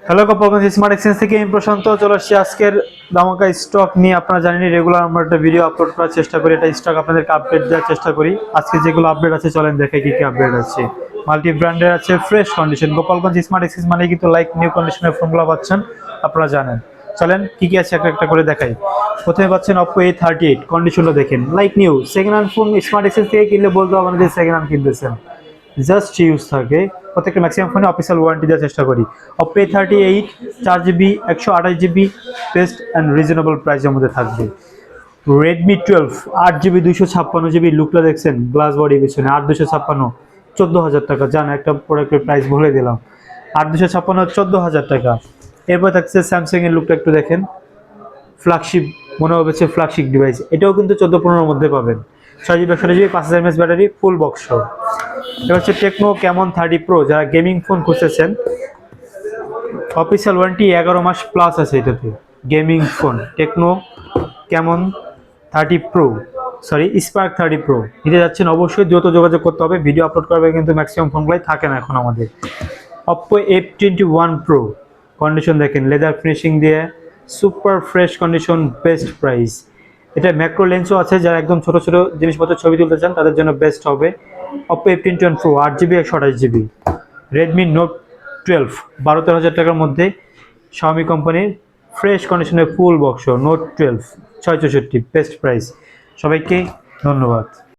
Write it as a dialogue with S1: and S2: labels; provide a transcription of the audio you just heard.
S1: Hello Gopalganj smart exchange থেকে আমি প্রশান্ত চলে আসছি আজকের ধামাকা স্টক নিয়ে। আপনারা জানেন রেগুলার আমরা একটা ভিডিও আপলোড করার চেষ্টা করি, এটা স্টক আপনাদেরকে আপডেট দেওয়ার চেষ্টা করি। আজকে যেগুলো আপডেট আছে চলেন দেখে কি কি আপডেট আছে। মাল্টি ব্র্যান্ডের আছে fresh condition. Gopalganj smart exchange মানে কিন্তু লাইক নিউ কন্ডিশনের ফোনগুলো পাচ্ছেন, আপনারা জানেন। চলেন কি কি আছে একটা একটা করে দেখাই। প্রথমে পাচ্ছেন Oppo A38, কন্ডিশনটা দেখেন like new. Second hand phone smart exchange থেকে কিনলে বলতে হবে না যে সেকেন্ড হ্যান্ড কিনতেছেন, জাস্ট ইউজ থাকে। প্রত্যেকটা ম্যাক্সিমাম ফোনে অফিসিয়াল ওয়ারেন্টি দেওয়ার চেষ্টা করি। Oppo A38 4GB 128GB best and reasonable প্রাইসের মধ্যে থাকবে। Redmi 12 8GB 256GB, লুকটা দেখছেন, গ্লাস বডি পিছনে 8256, 14,000 টাকা। জান একটা প্রোডাক্টের প্রাইস বলে দিলাম, 8256 14,000 টাকা। এরপর থাকছে স্যামসাং এর, লুকটা একটু দেখেন, ফ্ল্যাগশিপ মনে হচ্ছে, ফ্ল্যাগশিপ ডিভাইস। এটাও কিন্তু 14-15 মধ্যে পাবেন। 6GB 128GB 5000 mAh battery, full box সহ। এটা হচ্ছে টেকনো ক্যামন 30 প্রো, যারা গেমিং ফোন খুঁজতেছেন অফিসিয়াল ওয়ারেন্টি 11 মাস প্লাস আছে এটাতে। Gaming phone techno Camon 30 pro, sorry spark 30 pro নিতে যাচ্ছেন, অবশ্যই দ্রুত যোগাযোগ করতে হবে। ভিডিও আপলোড করবে কিন্তু ম্যাক্সিমাম ফোনগুলোই থাকে না এখন আমাদের। Oppo F21 প্রো, কন্ডিশন দেখেন, লেদার ফিনিশিং দিয়ে super fresh condition, best price. এটা ম্যাক্রো লেন্সও আছে, যারা একদম ছোট ছোট জিনিসপত্র ছবি তুলতে চান তাদের জন্য বেস্ট হবে। Oppo F21 pro 8GB 128GB। Redmi Note 12 12-13,000 টাকার মধ্যে, Xiaomi কোম্পানির ফ্রেশ কন্ডিশনের full box Note 12 664, best price. সবাইকে ধন্যবাদ।